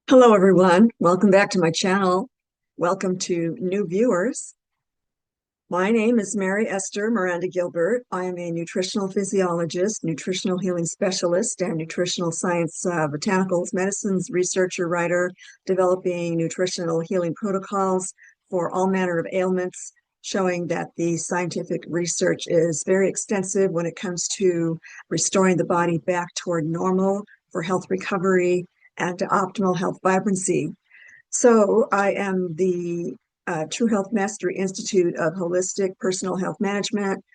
Hello, everyone. Welcome back to my channel. Welcome to new viewers. My name is Mary Esther Miranda Gilbert. I am a nutritional physiologist, nutritional healing specialist, and nutritional science botanicals medicines researcher, writer, developing nutritional healing protocols for all manner of ailments, showing that the scientific research is very extensive when it comes to restoring the body back toward normal for health recovery and optimal health vibrancy. So I am the True Health Mastery Institute of Holistic Personal Health Management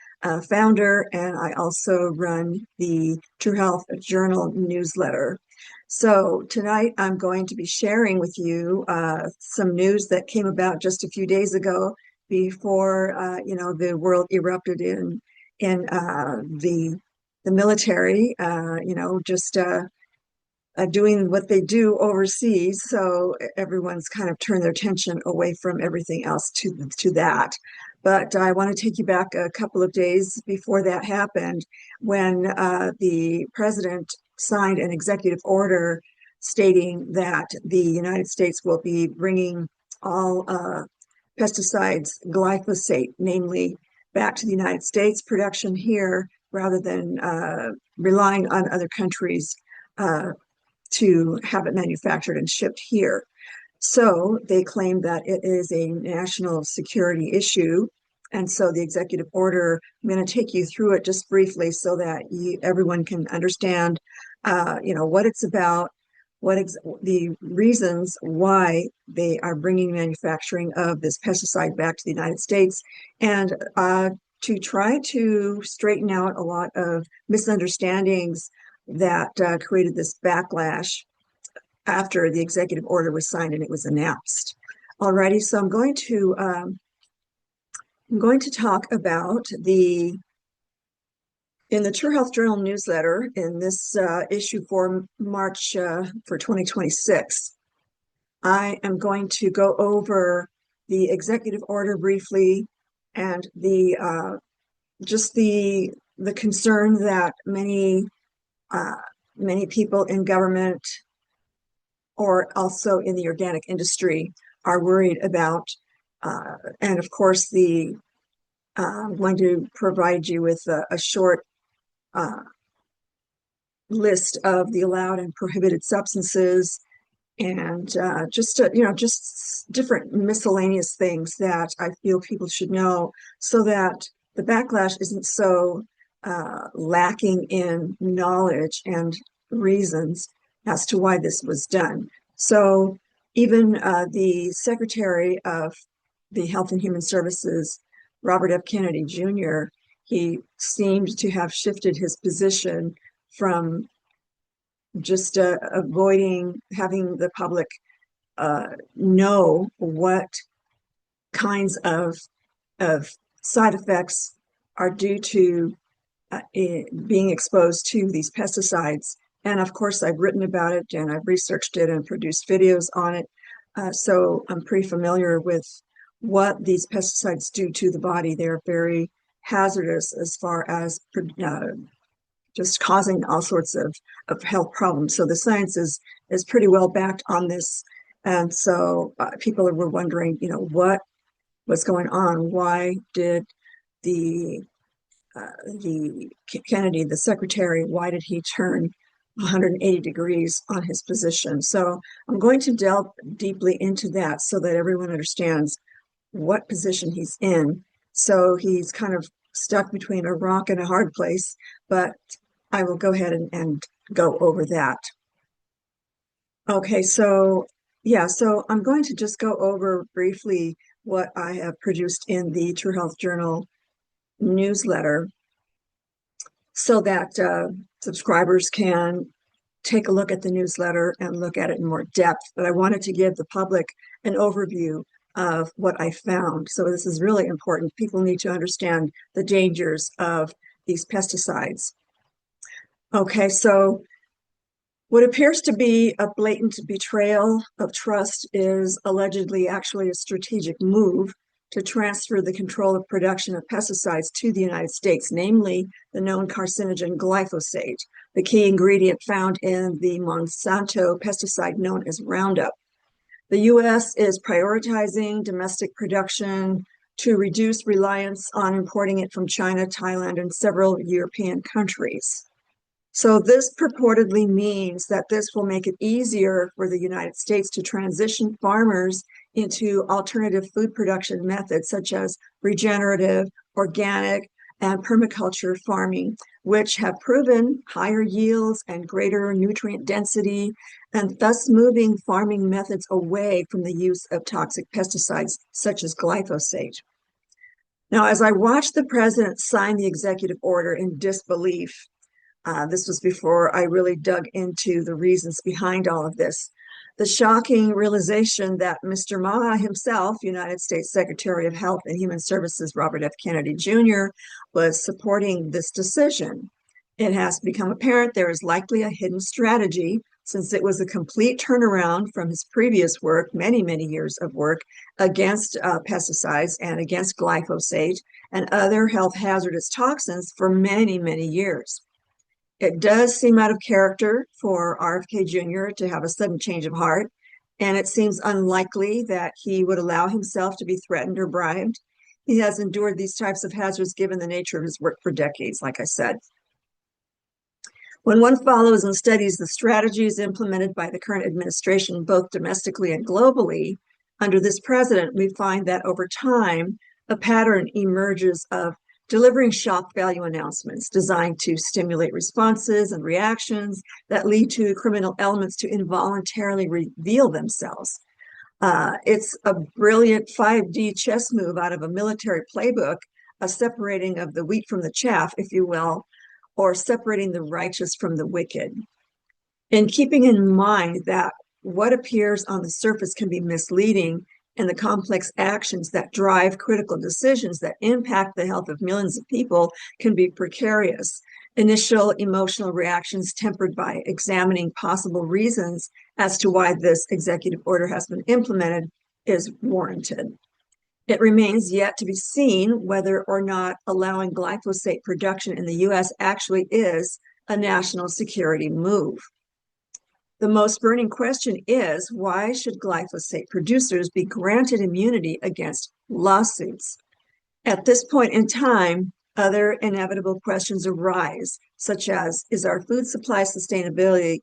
founder, and I also run the True Health Journal newsletter. So tonight I'm going to be sharing with you some news that came about just a few days ago before the world erupted in the military. Doing what they do overseas. So everyone's kind of turned their attention away from everything else to that. But I want to take you back a couple of days before that happened, when the president signed an executive order stating that the United States will be bringing all pesticides, glyphosate, namely, back to the United States, production here, rather than relying on other countries to have it manufactured and shipped here. So they claim that it is a national security issue. And so the executive order, I'm going to take you through it just briefly so that everyone can understand, what it's about, the reasons why they are bringing manufacturing of this pesticide back to the United States, and to try to straighten out a lot of misunderstandings that created this backlash after the executive order was signed and it was announced. Alrighty, so I'm going to talk about in the True Health Journal newsletter in this issue for March for 2026. I am going to go over the executive order briefly and the concern that many people in government or also in the organic industry are worried about. And of course, I'm going to provide you with a short list of the allowed and prohibited substances, and just different miscellaneous things that I feel people should know, so that the backlash isn't so lacking in knowledge and reasons as to why this was done. So even the Secretary of the Health and Human Services, Robert F. Kennedy Jr., he seemed to have shifted his position from just avoiding having the public know what kinds of side effects are due to being exposed to these pesticides. And of course, I've written about it and I've researched it and produced videos on it. So I'm pretty familiar with what these pesticides do to the body. They're very hazardous as far as just causing all sorts of health problems. So the science is pretty well backed on this. And so people were wondering, what was going on? Why did the Kennedy, the secretary, why did he turn 180 degrees on his position? So I'm going to delve deeply into that so that everyone understands what position he's in. So he's kind of stuck between a rock and a hard place, but I will go ahead and go over that. Okay, so I'm going to just go over briefly what I have produced in the True Health Journal newsletter, so that subscribers can take a look at the newsletter and look at it in more depth. But I wanted to give the public an overview of what I found. So this is really important. People need to understand the dangers of these pesticides. Okay, so what appears to be a blatant betrayal of trust is allegedly actually a strategic move to transfer the control of production of pesticides to the United States, namely the known carcinogen glyphosate. the key ingredient found in the Monsanto pesticide known as Roundup. The U.S. is prioritizing domestic production to reduce reliance on importing it from China, Thailand, and several European countries. So this purportedly means that this will make it easier for the United States to transition farmers into alternative food production methods such as regenerative, organic, and permaculture farming, which have proven higher yields and greater nutrient density, and thus moving farming methods away from the use of toxic pesticides such as glyphosate. Now, as I watched the president sign the executive order in disbelief, this was before I really dug into the reasons behind all of this. The shocking realization that Mr. Ma himself, United States Secretary of Health and Human Services Robert F. Kennedy Jr., was supporting this decision. It has become apparent there is likely a hidden strategy, since it was a complete turnaround from his previous work, many, many years of work against pesticides and against glyphosate and other health hazardous toxins for many, many years. It does seem out of character for RFK Jr. to have a sudden change of heart, and it seems unlikely that he would allow himself to be threatened or bribed. He has endured these types of hazards given the nature of his work for decades, like I said. When one follows and studies the strategies implemented by the current administration, both domestically and globally, under this president, we find that over time, a pattern emerges of delivering shock value announcements designed to stimulate responses and reactions that lead to criminal elements to involuntarily reveal themselves. It's a brilliant 5D chess move out of a military playbook, a separating of the wheat from the chaff, if you will, or separating the righteous from the wicked. In keeping in mind that what appears on the surface can be misleading, and the complex actions that drive critical decisions that impact the health of millions of people can be precarious. Initial emotional reactions tempered by examining possible reasons as to why this executive order has been implemented is warranted. It remains yet to be seen whether or not allowing glyphosate production in the U.S. actually is a national security move. The most burning question is, why should glyphosate producers be granted immunity against lawsuits? At this point in time, other inevitable questions arise, such as, is our food supply stability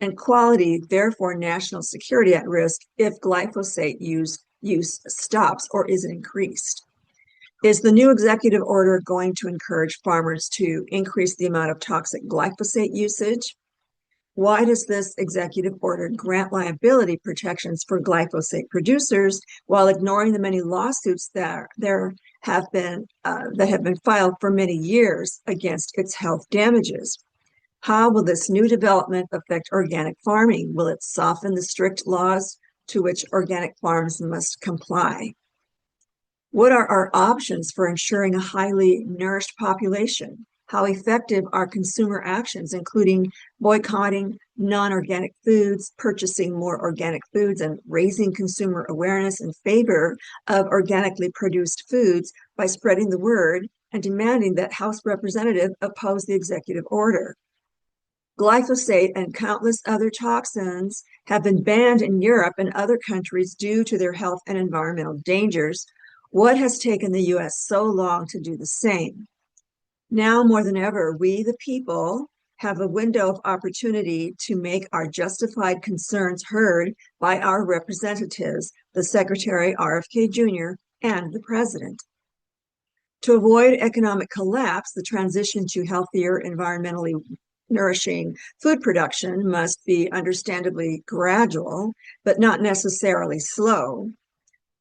and quality, therefore national security, at risk if glyphosate use stops, or is it increased? Is the new executive order going to encourage farmers to increase the amount of toxic glyphosate usage? Why does this executive order grant liability protections for glyphosate producers while ignoring the many lawsuits that have been filed for many years against its health damages? How will this new development affect organic farming? Will it soften the strict laws to which organic farms must comply? What are our options for ensuring a highly nourished population? How effective are consumer actions, including boycotting non-organic foods, purchasing more organic foods, and raising consumer awareness in favor of organically produced foods by spreading the word and demanding that House Representatives oppose the executive order? Glyphosate and countless other toxins have been banned in Europe and other countries due to their health and environmental dangers. What has taken the U.S. so long to do the same? Now more than ever, we, the people, have a window of opportunity to make our justified concerns heard by our representatives, the Secretary, RFK Jr., and the President. To avoid economic collapse, the transition to healthier, environmentally nourishing food production must be understandably gradual, but not necessarily slow.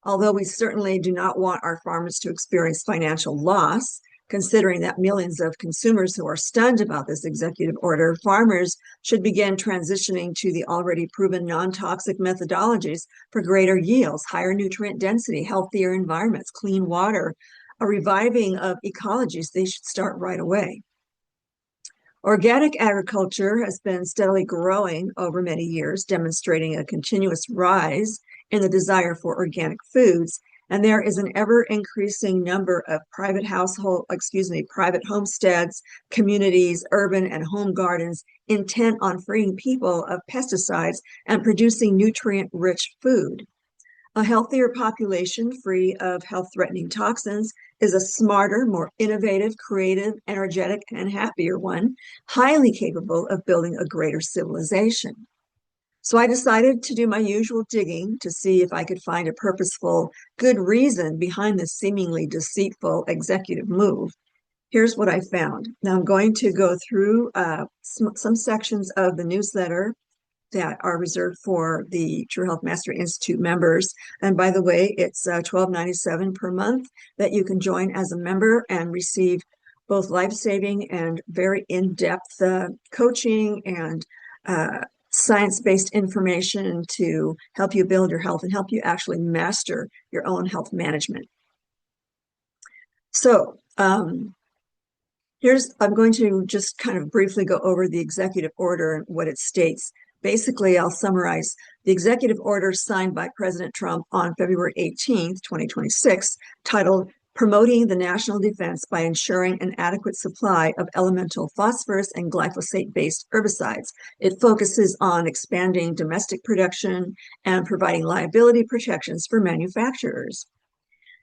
Although we certainly do not want our farmers to experience financial loss, considering that millions of consumers who are stunned about this executive order, farmers should begin transitioning to the already proven non-toxic methodologies for greater yields, higher nutrient density, healthier environments, clean water, a reviving of ecologies. They should start right away. Organic agriculture has been steadily growing over many years, demonstrating a continuous rise in the desire for organic foods, And there is an ever increasing number of private homesteads, communities, urban and home gardens intent on freeing people of pesticides and producing nutrient-rich food. A healthier population free of health-threatening toxins is a smarter, more innovative, creative, energetic, and happier one, highly capable of building a greater civilization. So I decided to do my usual digging to see if I could find a purposeful, good reason behind this seemingly deceitful executive move. Here's what I found. Now I'm going to go through some sections of the newsletter that are reserved for the True Health Mastery Institute members. And by the way, it's $12.97 per month that you can join as a member and receive both life-saving and very in-depth coaching and science-based information to help you build your health and help you actually master your own health management. So I'm going to just kind of briefly go over the executive order and what it states. Basically, I'll summarize the executive order signed by President Trump on February 18th, 2026, titled Promoting the National Defense by Ensuring an Adequate Supply of Elemental Phosphorus and Glyphosate-Based Herbicides. It focuses on expanding domestic production and providing liability protections for manufacturers.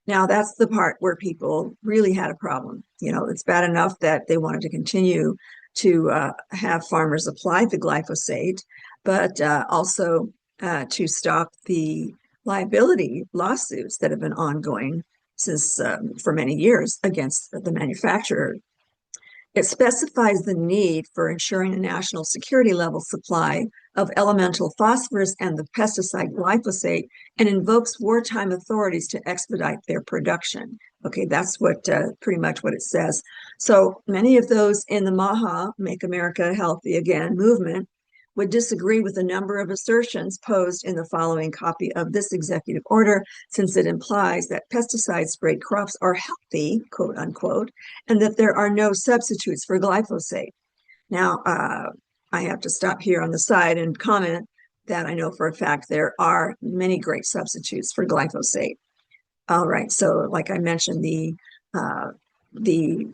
Now, that's the part where people really had a problem. You know, it's bad enough that they wanted to continue to have farmers apply the glyphosate, but also to stop the liability lawsuits that have been ongoing since for many years against the manufacturer. It specifies the need for ensuring a national security level supply of elemental phosphorus and the pesticide glyphosate and invokes wartime authorities to expedite their production. Okay, that's what pretty much what it says. So many of those in the MAHA, Make America Healthy Again movement, would disagree with a number of assertions posed in the following copy of this executive order, since it implies that pesticide-sprayed crops are healthy, quote unquote, and that there are no substitutes for glyphosate. Now, I have to stop here on the side and comment that I know for a fact there are many great substitutes for glyphosate. All right, so like I mentioned, the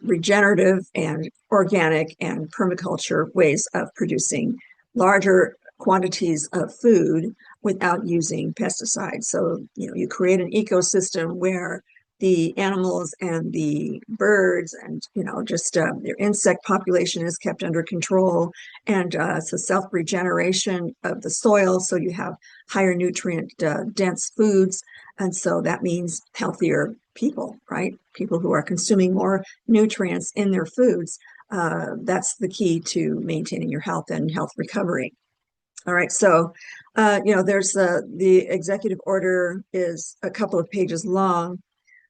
regenerative and organic and permaculture ways of producing larger quantities of food without using pesticides. So, you know, you create an ecosystem where the animals and the birds and, you know, just their insect population is kept under control. And it's a self-regeneration of the soil. So you have higher nutrient dense foods. And so that means healthier people, right? People who are consuming more nutrients in their foods. That's the key to maintaining your health and health recovery. All right, so you know, there's the executive order is a couple of pages long,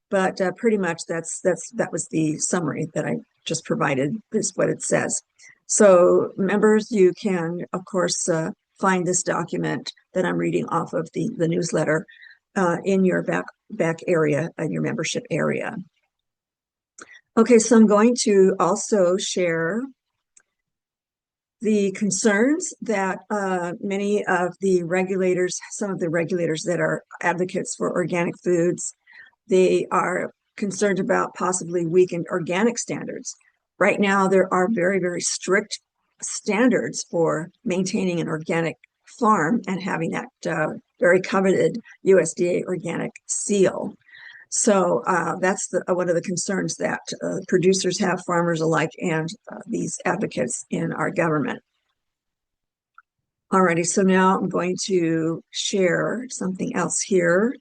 but pretty much that was the summary that I just provided. Is what it says. So members, you can of course find this document that I'm reading off of the newsletter in your back area in your membership area. Okay, so I'm going to also share the concerns that many of the regulators, some of the regulators that are advocates for organic foods, they are concerned about possibly weakened organic standards. Right now, there are very, very strict standards for maintaining an organic farm and having that very coveted USDA organic seal. So that's one of the concerns that producers have, farmers alike, and these advocates in our government. Alrighty, so now I'm going to share something else here.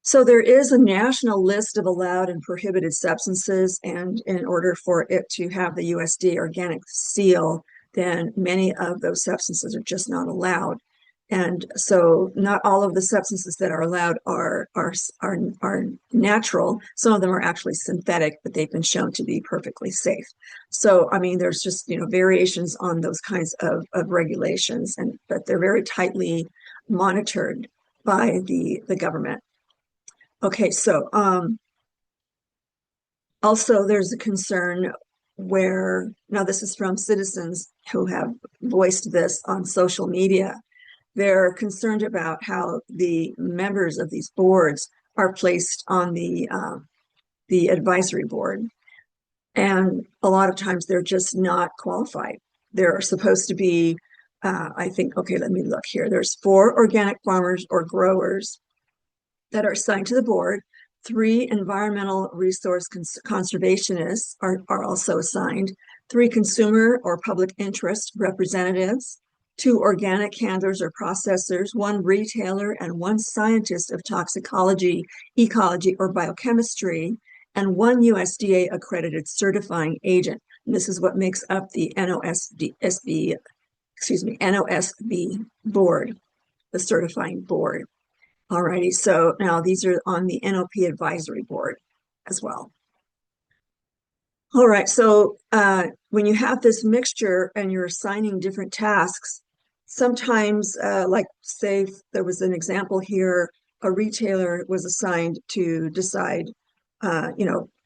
So there is a national list of allowed and prohibited substances, and in order for it to have the USDA organic seal, then many of those substances are just not allowed. And so not all of the substances that are allowed are natural. Some of them are actually synthetic, but they've been shown to be perfectly safe. So, I mean, there's just, you know, variations on those kinds of regulations, but they're very tightly monitored by the government. Okay, so also there's a concern where, now this is from citizens who have voiced this on social media, they're concerned about how the members of these boards are placed on the advisory board. And a lot of times they're just not qualified. They're supposed to be, I think, okay, let me look here. There's 4 organic farmers or growers that are assigned to the board. 3 environmental resource conservationists are also assigned. 3 consumer or public interest representatives. 2 organic handlers or processors. 1 retailer and 1 scientist of toxicology, ecology, or biochemistry, and 1 USDA accredited certifying agent. And this is what makes up the NOSB board, the certifying board. Alrighty, so now these are on the NOP advisory board as well. All right, so when you have this mixture and you're assigning different tasks, sometimes, like say there was an example here, a retailer was assigned to decide,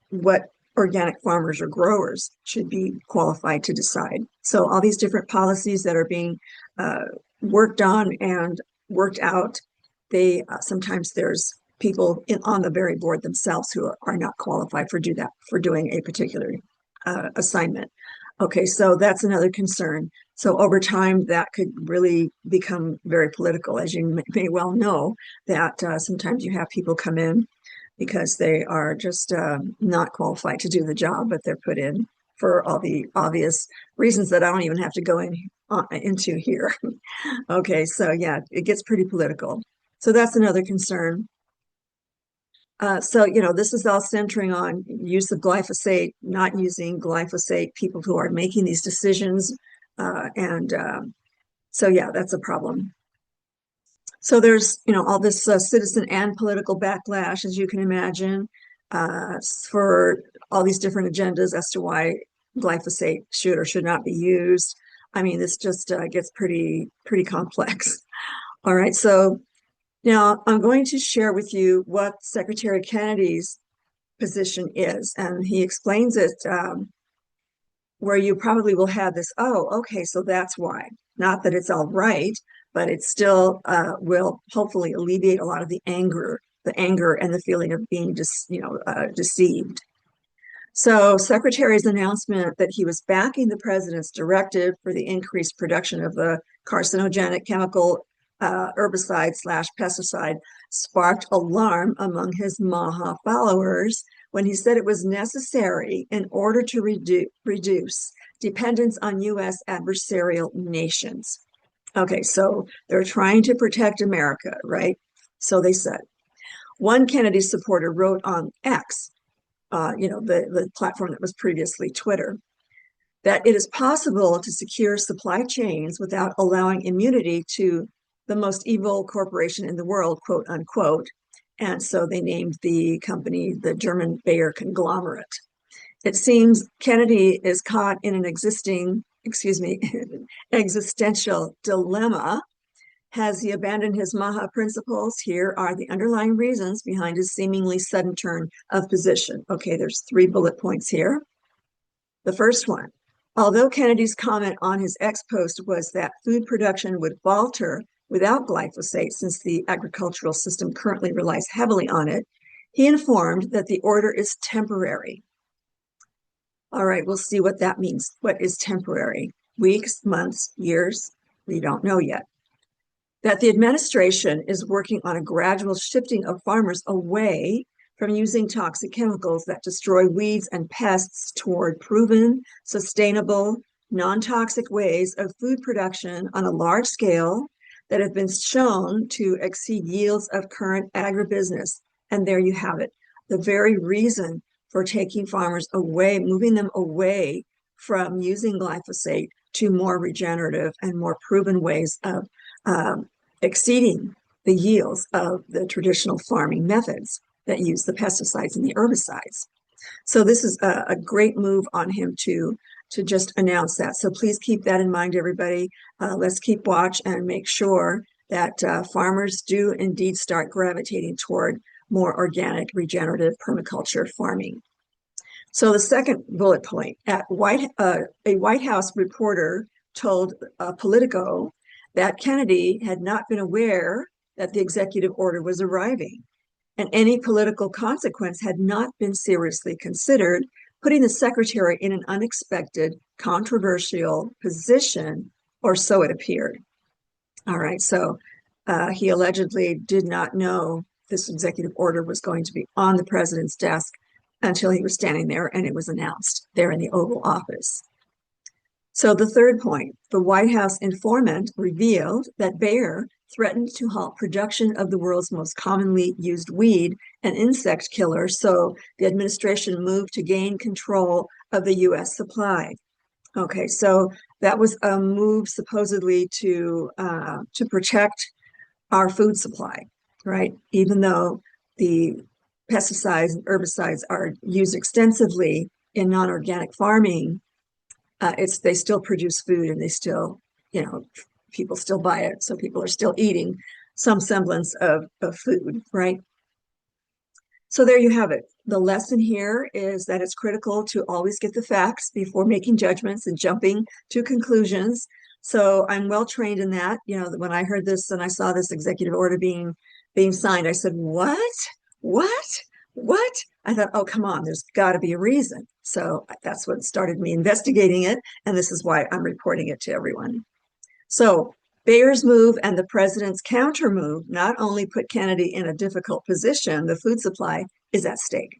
what organic farmers or growers should be qualified to decide. So all these different policies that are being worked on and worked out, they sometimes there's people on the very board themselves who are not qualified for doing a particular assignment. Okay, so that's another concern. So over time, that could really become very political, as you may well know, that sometimes you have people come in because they are just not qualified to do the job, but they're put in for all the obvious reasons that I don't even have to go into here. Okay, so yeah, it gets pretty political. So that's another concern. So, this is all centering on use of glyphosate, not using glyphosate, people who are making these decisions. So, yeah, that's a problem. So there's, all this citizen and political backlash, as you can imagine, for all these different agendas as to why glyphosate should or should not be used. I mean, this just gets pretty complex. All right, so now I'm going to share with you what Secretary Kennedy's position is, and he explains it where you probably will have this, oh, okay, so that's why. Not that it's all right, but it still will hopefully alleviate a lot of the anger and the feeling of being deceived. So Secretary's announcement that he was backing the president's directive for the increased production of the carcinogenic chemical herbicide/pesticide sparked alarm among his MAHA followers when he said it was necessary in order to reduce dependence on U.S. adversarial nations. Okay, so they're trying to protect America, right? So they said. One Kennedy supporter wrote on X, the platform that was previously Twitter, that it is possible to secure supply chains without allowing immunity to the most evil corporation in the world, quote unquote. And so they named the company the German Bayer conglomerate. It seems Kennedy is caught in an existential dilemma. Has he abandoned his MAHA principles? Here are the underlying reasons behind his seemingly sudden turn of position. Okay, there's 3 bullet points here. The first one, although Kennedy's comment on his X post was that food production would falter without glyphosate since the agricultural system currently relies heavily on it, he informed that the order is temporary. All right, we'll see what that means. What is temporary? Weeks, months, years? We don't know yet. That the administration is working on a gradual shifting of farmers away from using toxic chemicals that destroy weeds and pests toward proven, sustainable, non-toxic ways of food production on a large scale that have been shown to exceed yields of current agribusiness. And there you have it. The very reason for taking farmers away, moving them away from using glyphosate to more regenerative and more proven ways of exceeding the yields of the traditional farming methods that use the pesticides and the herbicides. So this is a great move on him to just announce that. So please keep that in mind, everybody. Let's keep watch and make sure that farmers do indeed start gravitating toward more organic, regenerative permaculture farming. So the second bullet point, a White House reporter told Politico that Kennedy had not been aware that the executive order was arriving, and any political consequence had not been seriously considered, putting the secretary in an unexpected, controversial position, or so it appeared. All right, so he allegedly did not know this executive order was going to be on the president's desk until he was standing there and it was announced there in the Oval Office. So the third point, the White House informant revealed that Bayer threatened to halt production of the world's most commonly used weed and insect killer, so the administration moved to gain control of the U.S. supply. Okay, so that was a move supposedly to protect our food supply, right? Even though the pesticides and herbicides are used extensively in non-organic farming, they still produce food, and they still, people still buy it, so people are still eating some semblance of food, right? So there you have it. The lesson here is that it's critical to always get the facts before making judgments and jumping to conclusions. So I'm well trained in that. When I heard this and I saw this executive order being signed, I said, "What? What? What?" I thought, "Oh, come on, there's got to be a reason." So that's what started me investigating it, and this is why I'm reporting it to everyone. So Bayer's move and the president's counter move not only put Kennedy in a difficult position, the food supply is at stake.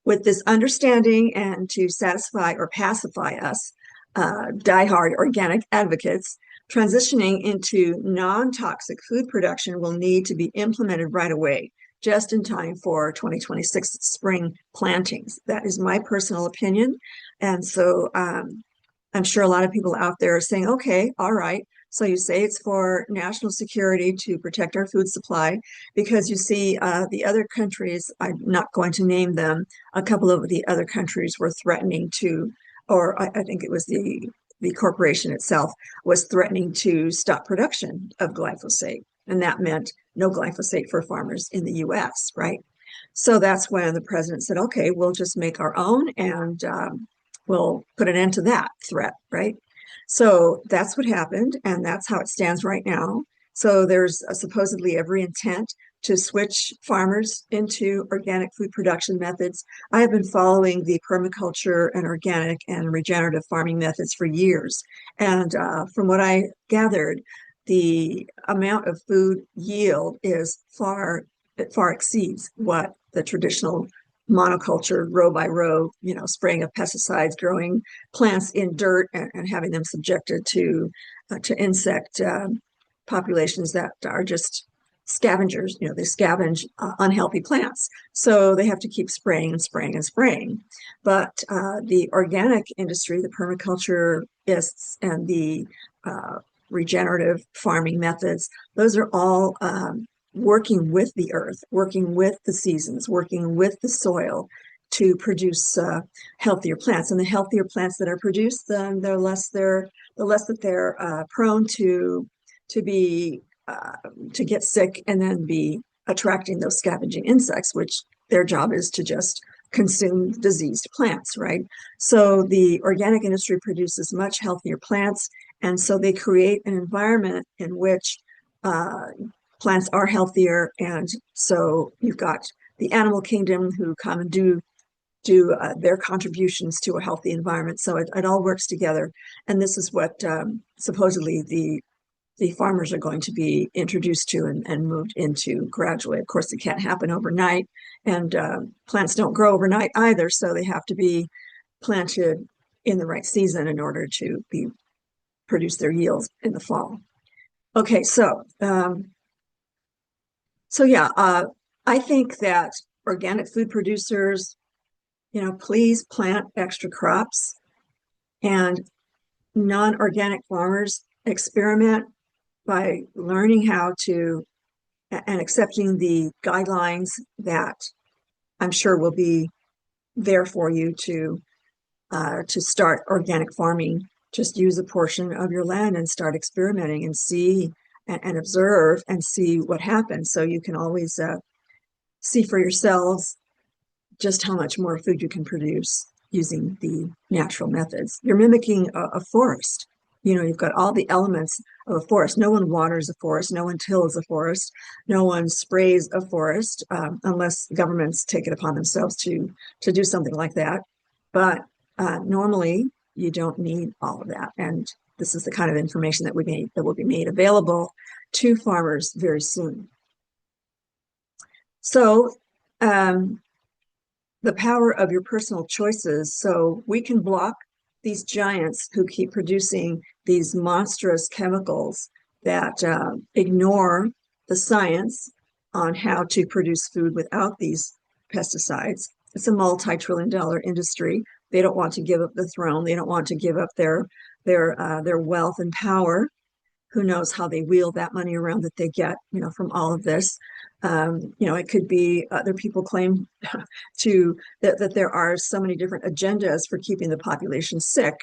With this understanding, and to satisfy or pacify us, diehard organic advocates, transitioning into non-toxic food production will need to be implemented right away, just in time for 2026 spring plantings. That is my personal opinion. And so I'm sure a lot of people out there are saying, okay, all right. So you say it's for national security to protect our food supply, because you see the other countries, I'm not going to name them, a couple of the other countries were threatening to, or I think it was the corporation itself was threatening to stop production of glyphosate. And that meant no glyphosate for farmers in the US, right? So that's when the president said, okay, we'll just make our own, and we'll put an end to that threat, right? So that's what happened, and that's how it stands right now. So there's supposedly every intent to switch farmers into organic food production methods. I have been following the permaculture and organic and regenerative farming methods for years. And from what I gathered, the amount of food yield is it far exceeds what the traditional monoculture, row by row, spraying of pesticides, growing plants in dirt, and having them subjected to insect populations that are just scavengers. They scavenge unhealthy plants, so they have to keep spraying and spraying and spraying. But the organic industry, the permaculturists, and the regenerative farming methods, those are all working with the earth, working with the seasons, working with the soil to produce healthier plants. And the healthier plants that are produced, then the less that they're prone to get sick and then be attracting those scavenging insects, which their job is to just consume diseased plants, right? So the organic industry produces much healthier plants, and so they create an environment in which plants are healthier. And so you've got the animal kingdom who come and do their contributions to a healthy environment. So it all works together. And this is what supposedly the farmers are going to be introduced to and moved into gradually. Of course, it can't happen overnight, and plants don't grow overnight either. So they have to be planted in the right season in order to produce their yields in the fall. Okay, so yeah, I think that organic food producers, please plant extra crops, and non-organic farmers experiment by learning how to and accepting the guidelines that I'm sure will be there for you to start organic farming. Just use a portion of your land and start experimenting and see and observe and see what happens. So you can always see for yourselves just how much more food you can produce using the natural methods. You're mimicking a forest. You've got all the elements of a forest. No one waters a forest. No one tills a forest. No one sprays a forest, unless governments take it upon themselves to do something like that. But normally, you don't need all of that. And this is the kind of information that will be made available to farmers very soon. So, um, the power of your personal choices. So we can block these giants who keep producing these monstrous chemicals that ignore the science on how to produce food without these pesticides. It's a multi-trillion-dollar industry. They don't want to give up the throne. They don't want to give up their wealth and power. Who knows how they wheel that money around that they get, from all of this. It could be other people claim that there are so many different agendas for keeping the population sick.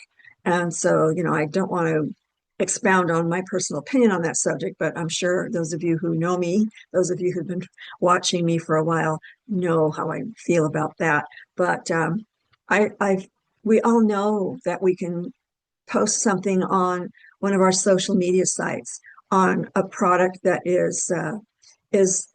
And so, I don't want to expound on my personal opinion on that subject, but I'm sure those of you who know me, those of you who've been watching me for a while, know how I feel about that. But we all know that we can post something on one of our social media sites on a product that is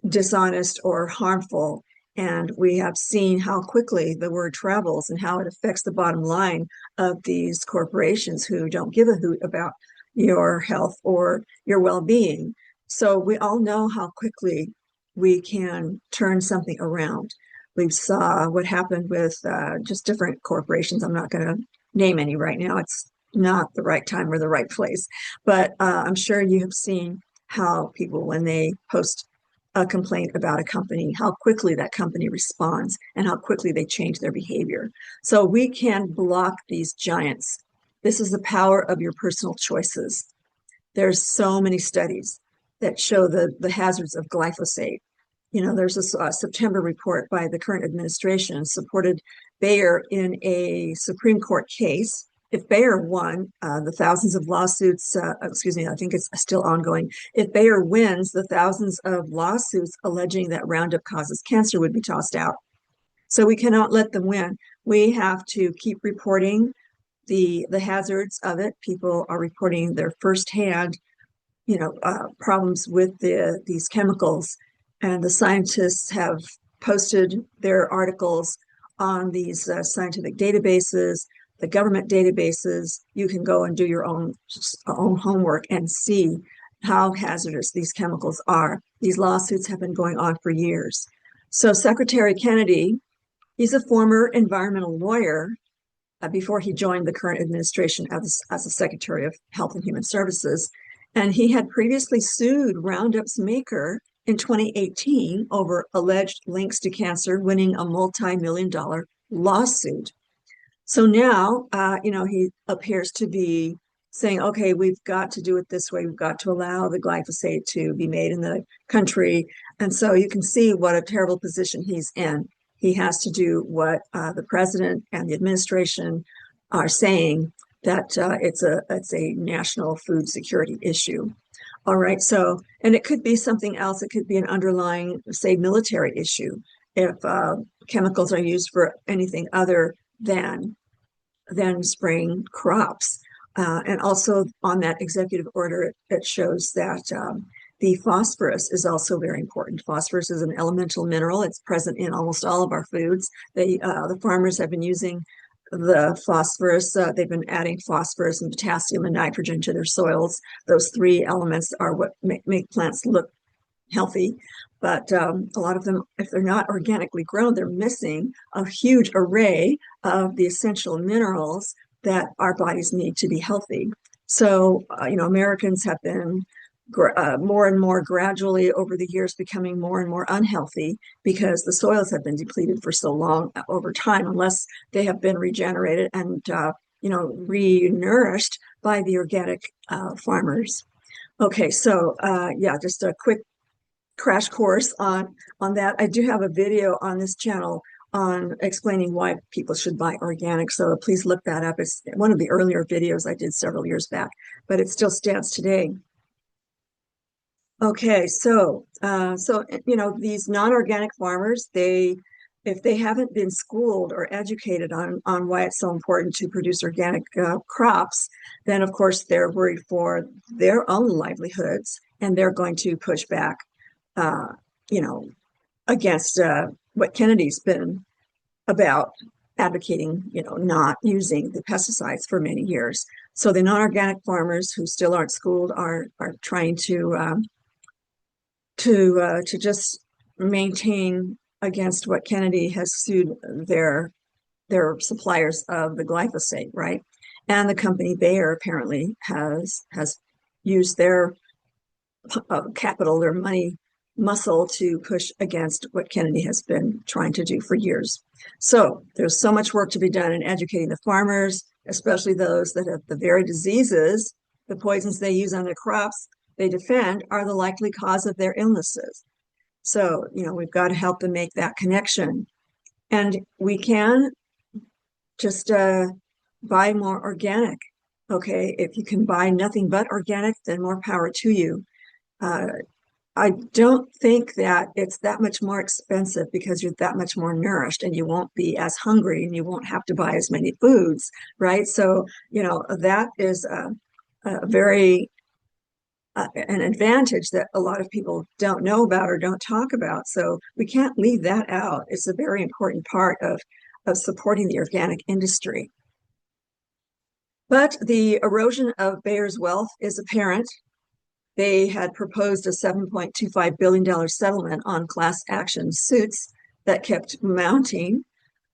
dishonest or harmful. And we have seen how quickly the word travels and how it affects the bottom line of these corporations who don't give a hoot about your health or your well-being. So we all know how quickly we can turn something around. We saw what happened with just different corporations. I'm not going to name any right now. It's not the right time or the right place. But I'm sure you have seen how people, when they post a complaint about a company, how quickly that company responds and how quickly they change their behavior. So we can block these giants. This is the power of your personal choices. There's so many studies that show the hazards of glyphosate. There's a September report by the current administration supported Bayer in a Supreme Court case. If Bayer won the thousands of lawsuits, I think it's still ongoing. If Bayer wins, the thousands of lawsuits alleging that Roundup causes cancer would be tossed out. So we cannot let them win. We have to keep reporting the hazards of it. People are reporting their firsthand, problems with these chemicals, and the scientists have posted their articles on these scientific databases, the government databases. You can go and do your own homework and see how hazardous these chemicals are. These lawsuits have been going on for years. So Secretary Kennedy, he's a former environmental lawyer before he joined the current administration as a Secretary of Health and Human Services. And he had previously sued Roundup's maker in 2018 over alleged links to cancer, winning a multi-million-dollar lawsuit. So now, he appears to be saying, okay, we've got to do it this way. We've got to allow the glyphosate to be made in the country. And so you can see what a terrible position he's in. He has to do what the president and the administration are saying, that it's a national food security issue. All right, so, and it could be something else. It could be an underlying, say, military issue if chemicals are used for anything other than spraying crops. And also on that executive order, it shows that the phosphorus is also very important. Phosphorus is an elemental mineral. It's present in almost all of our foods. The farmers have been using the phosphorus. They've been adding phosphorus and potassium and nitrogen to their soils. Those three elements are what make plants look healthy. But a lot of them, if they're not organically grown, they're missing a huge array of the essential minerals that our bodies need to be healthy. So, Americans have been more and more gradually over the years becoming more and more unhealthy because the soils have been depleted for so long over time, unless they have been regenerated and re-nourished by the organic farmers. Okay, so just a quick crash course on that. I do have a video on this channel on explaining why people should buy organic, so please look that up. It's one of the earlier videos I did several years back, but it still stands today. Okay, so these non-organic farmers, they if they haven't been schooled or educated on why it's so important to produce organic crops, then of course they're worried for their own livelihoods, and they're going to push back, uh, you know, against what Kennedy's been about advocating, not using the pesticides for many years. So the non-organic farmers who still aren't schooled are trying to just maintain against what Kennedy has sued their suppliers of the glyphosate, right? And the company Bayer apparently has used their capital, their money muscle to push against what Kennedy has been trying to do for years. So there's so much work to be done in educating the farmers, especially those that have the very diseases, the poisons they use on their crops they defend are the likely cause of their illnesses. So, we've got to help them make that connection. And we can just buy more organic. Okay, if you can buy nothing but organic, then more power to you. I don't think that it's that much more expensive because you're that much more nourished and you won't be as hungry and you won't have to buy as many foods, right? So, that is a very an advantage that a lot of people don't know about or don't talk about. So we can't leave that out. It's a very important part of supporting the organic industry. But the erosion of Bayer's wealth is apparent. They had proposed a $7.25 billion settlement on class action suits that kept mounting.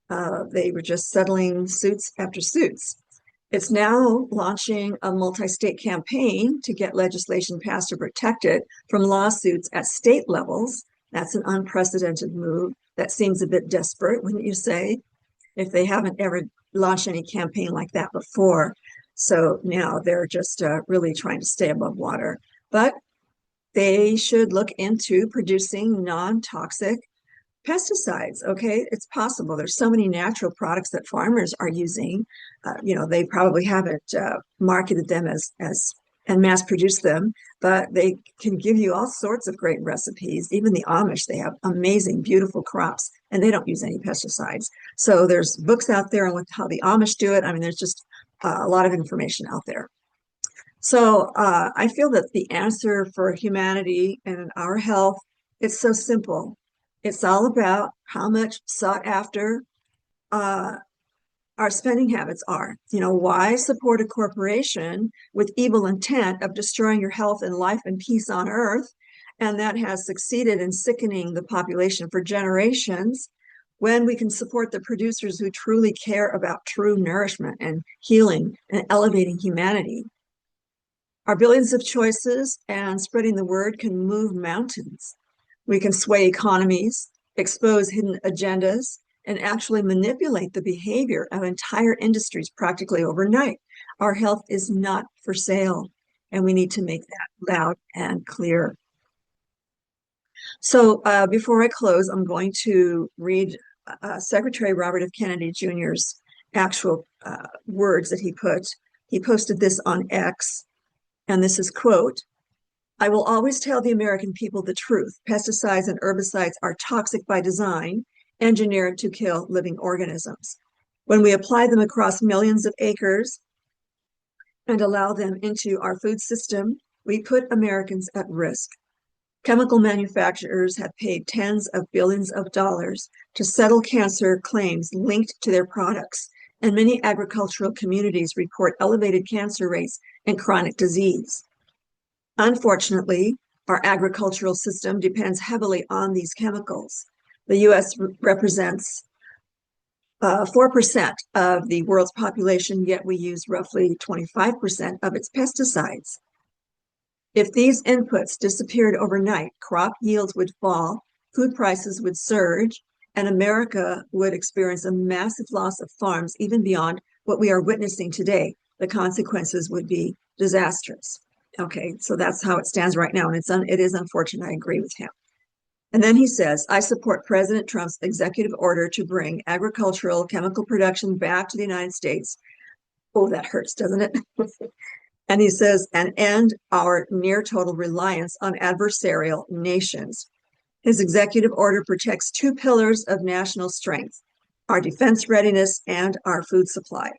They were just settling suits after suits. It's now launching a multi-state campaign to get legislation passed or protected from lawsuits at state levels. That's an unprecedented move. That seems a bit desperate, wouldn't you say? If they haven't ever launched any campaign like that before. So now they're just really trying to stay above water. But they should look into producing non-toxic pesticides. Okay, it's possible. There's so many natural products that farmers are using. They probably haven't marketed them as and mass produced them, but they can give you all sorts of great recipes. Even the Amish, they have amazing, beautiful crops, and they don't use any pesticides. So there's books out there on how the Amish do it. I mean, there's just a lot of information out there. So I feel that the answer for humanity and our health, it's so simple. It's all about how much sought after our spending habits are. Why support a corporation with evil intent of destroying your health and life and peace on earth, and that has succeeded in sickening the population for generations, when we can support the producers who truly care about true nourishment and healing and elevating humanity? Our billions of choices and spreading the word can move mountains. We can sway economies, expose hidden agendas, and actually manipulate the behavior of entire industries practically overnight. Our health is not for sale, and we need to make that loud and clear. So before I close, I'm going to read Secretary Robert F. Kennedy Jr.'s actual words that he put. He posted this on X, and this is, quote, "I will always tell the American people the truth. Pesticides and herbicides are toxic by design, engineered to kill living organisms. When we apply them across millions of acres and allow them into our food system, we put Americans at risk. Chemical manufacturers have paid tens of billions of dollars to settle cancer claims linked to their products, and many agricultural communities report elevated cancer rates and chronic disease. Unfortunately, our agricultural system depends heavily on these chemicals. The U.S. represents 4% of the world's population, yet we use roughly 25% of its pesticides. If these inputs disappeared overnight, crop yields would fall, food prices would surge, and America would experience a massive loss of farms, even beyond what we are witnessing today. The consequences would be disastrous." Okay, so that's how it stands right now, and it is unfortunate. I agree with him. And then he says, "I support President Trump's executive order to bring agricultural chemical production back to the United States." Oh, that hurts, doesn't it? And he says, "and end our near total reliance on adversarial nations." His executive order protects two pillars of national strength, our defense readiness and our food supply.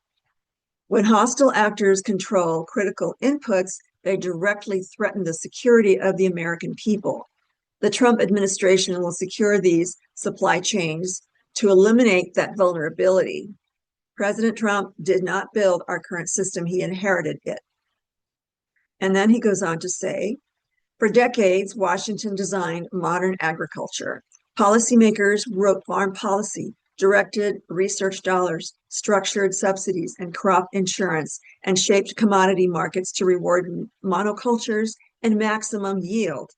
When hostile actors control critical inputs, they directly threaten the security of the American people. The Trump administration will secure these supply chains to eliminate that vulnerability. President Trump did not build our current system, he inherited it. And then he goes on to say, for decades, Washington designed modern agriculture. Policymakers wrote farm policy, directed research dollars, structured subsidies and crop insurance, and shaped commodity markets to reward monocultures and maximum yield.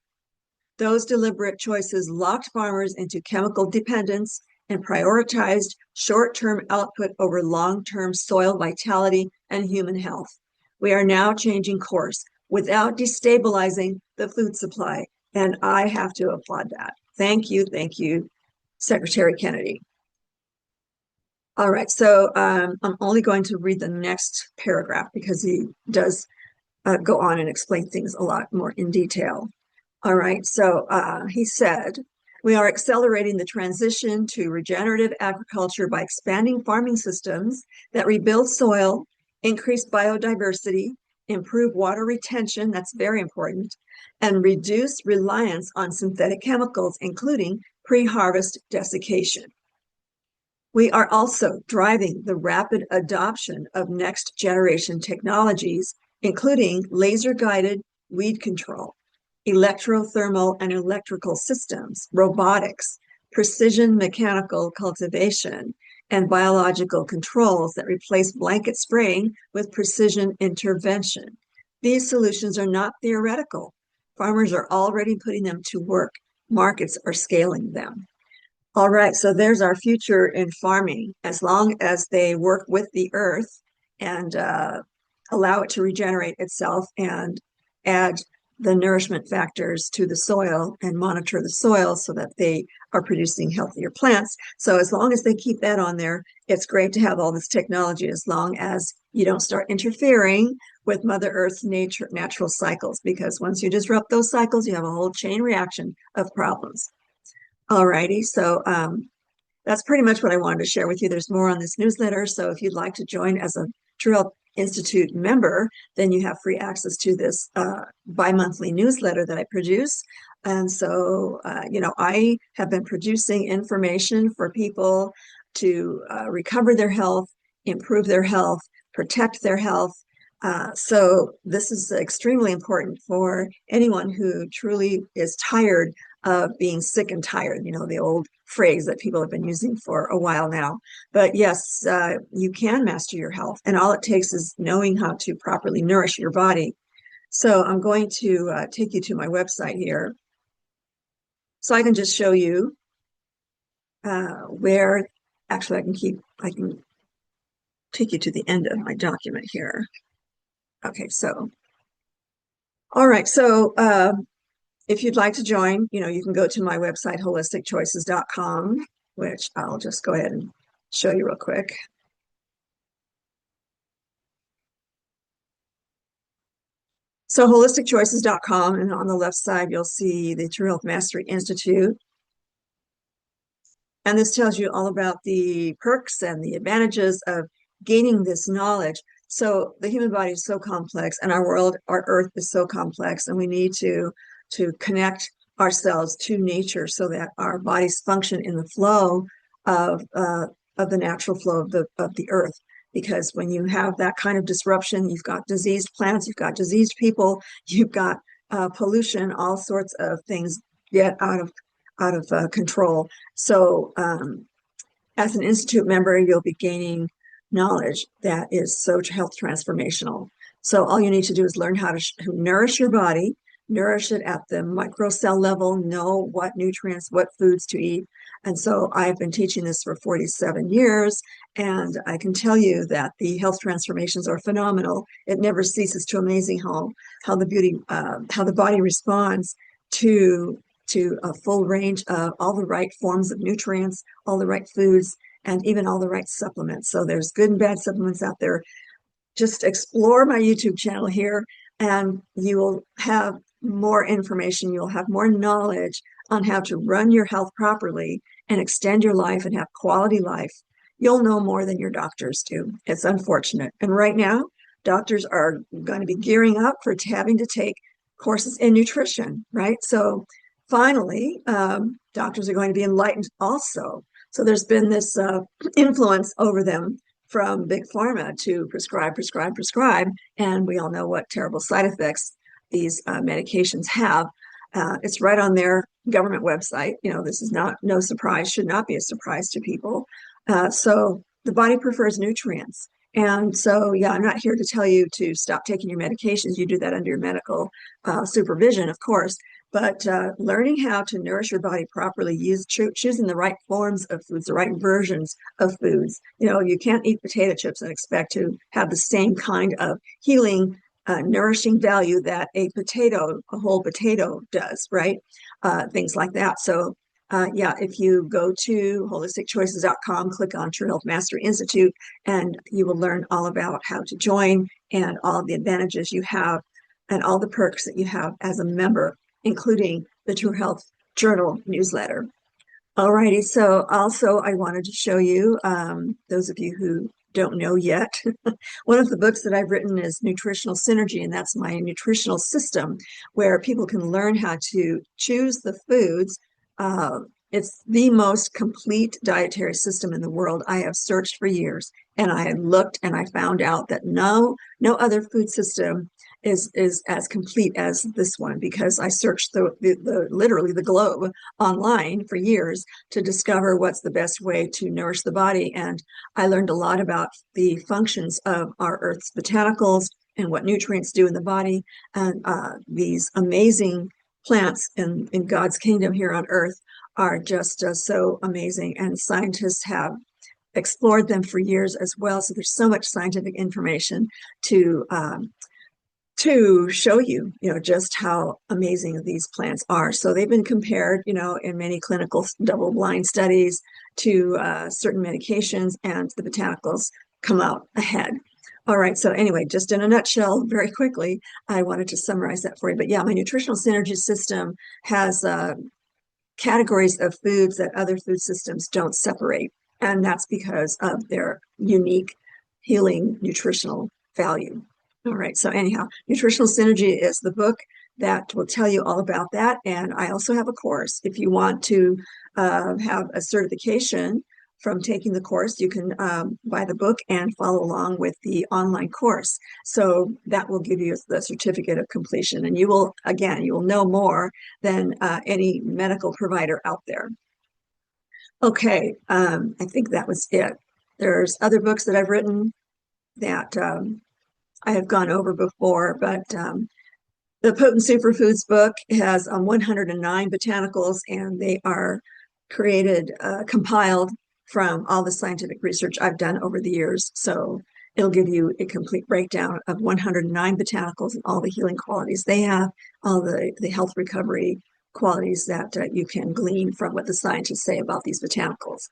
Those deliberate choices locked farmers into chemical dependence and prioritized short-term output over long-term soil vitality and human health. We are now changing course without destabilizing the food supply, and I have to applaud that. Thank you, Secretary Kennedy. All right, so I'm only going to read the next paragraph because he does go on and explain things a lot more in detail. All right, so he said, we are accelerating the transition to regenerative agriculture by expanding farming systems that rebuild soil, increase biodiversity, improve water retention, that's very important, and reduce reliance on synthetic chemicals, including pre-harvest desiccation. We are also driving the rapid adoption of next generation technologies, including laser-guided weed control, electrothermal and electrical systems, robotics, precision mechanical cultivation, and biological controls that replace blanket spraying with precision intervention. These solutions are not theoretical. Farmers are already putting them to work. Markets are scaling them. All right, so there's our future in farming. As long as they work with the earth and allow it to regenerate itself and add the nourishment factors to the soil and monitor the soil so that they are producing healthier plants. So as long as they keep that on there, it's great to have all this technology as long as you don't start interfering with Mother Earth's natural cycles, because once you disrupt those cycles, you have a whole chain reaction of problems. All righty, so that's pretty much what I wanted to share with you. There's more on this newsletter, so if you'd like to join as a True Health Institute member, then you have free access to this bi-monthly newsletter that I produce. And so, I have been producing information for people to recover their health, improve their health, protect their health. So this is extremely important for anyone who truly is tired of being sick and tired, the old phrase that people have been using for a while now. But yes, you can master your health, and all it takes is knowing how to properly nourish your body. So I'm going to take you to my website here. So I can just show you where, actually I can take you to the end of my document here. Okay, so, all right, so if you'd like to join, you can go to my website, holisticchoices.com, which I'll just go ahead and show you real quick. So holisticchoices.com, and on the left side, you'll see the True Health Mastery Institute. And this tells you all about the perks and the advantages of gaining this knowledge. So the human body is so complex, and our world, our earth is so complex, and we need to connect ourselves to nature so that our bodies function in the flow of the natural flow of the earth. Because when you have that kind of disruption, you've got diseased plants, you've got diseased people, you've got pollution, all sorts of things get out of control. So as an institute member, you'll be gaining knowledge that is so health transformational. So all you need to do is learn how to nourish your body, nourish it at the microcell level, know what nutrients, what foods to eat. And so I've been teaching this for 47 years, and I can tell you that the health transformations are phenomenal. It never ceases to amaze me how the body responds to a full range of all the right forms of nutrients, all the right foods, and even all the right supplements. So there's good and bad supplements out there. Just explore my YouTube channel here, and you will have more information. You'll have more knowledge on how to run your health properly and extend your life and have quality life, you'll know more than your doctors do. It's unfortunate. And right now, doctors are going to be gearing up for having to take courses in nutrition, right? So finally, doctors are going to be enlightened also. So there's been this influence over them from big pharma to prescribe, prescribe, prescribe, and we all know what terrible side effects these medications have. It's right on their government website. This is no surprise, should not be a surprise to people. So the body prefers nutrients. And so, yeah, I'm not here to tell you to stop taking your medications. You do that under your medical supervision, of course. But learning how to nourish your body properly, choosing the right forms of foods, the right versions of foods. You can't eat potato chips and expect to have the same kind of healing, nourishing value that a whole potato does, right? Things like that. So yeah, if you go to holisticchoices.com, click on True Health Mastery Institute, and you will learn all about how to join and all the advantages you have and all the perks that you have as a member, including the True Health Journal newsletter. All righty. So also I wanted to show you, those of you who don't know yet, one of the books that I've written is Nutritional Synergy, and that's my nutritional system where people can learn how to choose the foods. It's the most complete dietary system in the world. I have searched for years, and I looked and I found out that no other food system is as complete as this one, because I searched literally the globe online for years to discover what's the best way to nourish the body. And I learned a lot about the functions of our Earth's botanicals and what nutrients do in the body, and these amazing plants in God's kingdom here on Earth are just so amazing, and scientists have explored them for years as well. So there's so much scientific information to show you, just how amazing these plants are. So they've been compared, in many clinical double-blind studies to certain medications, and the botanicals come out ahead. All right, so anyway, just in a nutshell, very quickly, I wanted to summarize that for you. But yeah, my nutritional synergy system has categories of foods that other food systems don't separate, and that's because of their unique healing nutritional value. All right, so anyhow, Nutritional Synergy is the book that will tell you all about that. And I also have a course. If you want to have a certification from taking the course, you can buy the book and follow along with the online course. So that will give you the certificate of completion. And you will know more than any medical provider out there. Okay, I think that was it. There's other books that I've written that I have gone over before, but the Potent Superfoods book has 109 botanicals, and they are compiled from all the scientific research I've done over the years. So it'll give you a complete breakdown of 109 botanicals and all the healing qualities they have, all the health recovery qualities that you can glean from what the scientists say about these botanicals.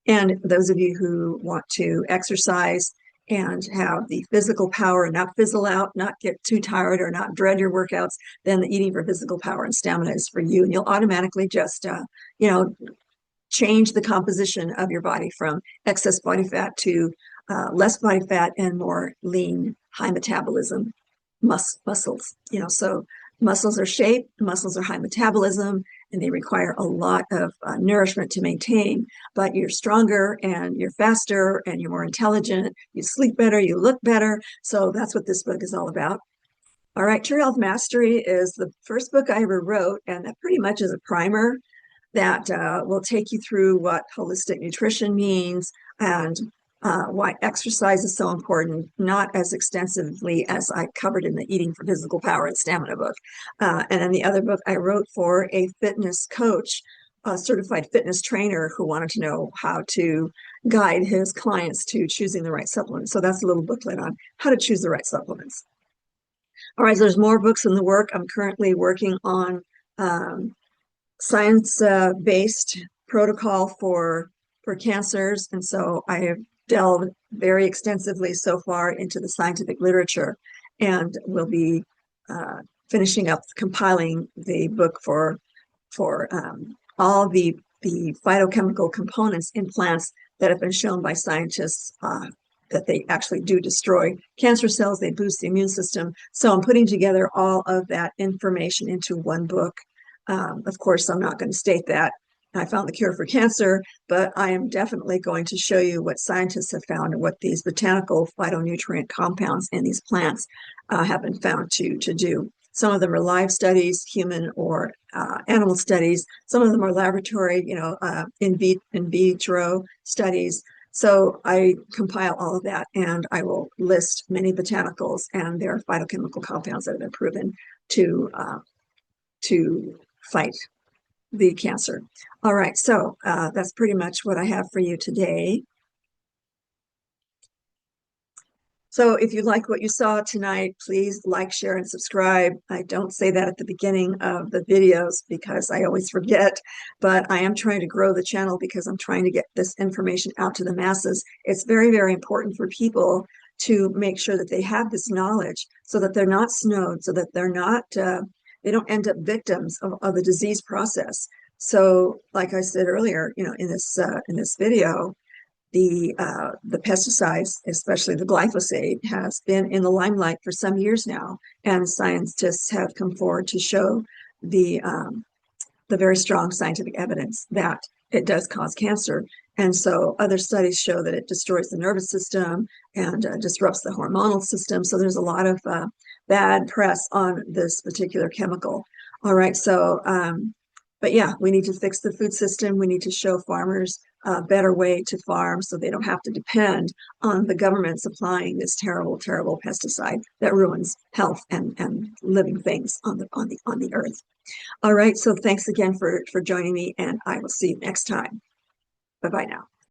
And those of you who want to exercise and have the physical power and not fizzle out, not get too tired or not dread your workouts, then the eating for physical power and stamina is for you. And you'll automatically just, change the composition of your body from excess body fat to less body fat and more lean, high metabolism muscles. So muscles are shape, muscles are high metabolism, and they require a lot of nourishment to maintain. But you're stronger and you're faster and you're more intelligent. You sleep better, you look better. So that's what this book is all about. All right, True Health Mastery is the first book I ever wrote, and that pretty much is a primer that will take you through what holistic nutrition means and why exercise is so important, not as extensively as I covered in the Eating for Physical Power and Stamina book. And then the other book I wrote for a fitness coach, a certified fitness trainer who wanted to know how to guide his clients to choosing the right supplements. So that's a little booklet on how to choose the right supplements. All right, so there's more books in the work. I'm currently working on science-based protocol for cancers. And so I have delved very extensively so far into the scientific literature, and will be finishing up compiling the book for all the phytochemical components in plants that have been shown by scientists that they actually do destroy cancer cells, they boost the immune system. So I'm putting together all of that information into one book. Of course, I'm not going to state that I found the cure for cancer, but I am definitely going to show you what scientists have found and what these botanical phytonutrient compounds in these plants have been found to do. Some of them are live studies, human or animal studies. Some of them are laboratory, in vitro studies. So I compile all of that, and I will list many botanicals and their phytochemical compounds that have been proven to fight the cancer. All right, so that's pretty much what I have for you today. So if you like what you saw tonight, please like, share, and subscribe. I don't say that at the beginning of the videos because I always forget, but I am trying to grow the channel because I'm trying to get this information out to the masses. It's very, very important for people to make sure that they have this knowledge so that they're not snowed, so that they're not, they don't end up victims of the disease process. So like I said earlier, in this video, the pesticides, especially the glyphosate, has been in the limelight for some years now, and scientists have come forward to show the very strong scientific evidence that it does cause cancer. And so other studies show that it destroys the nervous system and disrupts the hormonal system. So there's a lot of bad press on this particular chemical. All right, so but yeah, we need to fix the food system. We need to show farmers a better way to farm so they don't have to depend on the government supplying this terrible, terrible pesticide that ruins health and living things on the earth. All right, so thanks again for joining me, and I will see you next time. Bye-bye now.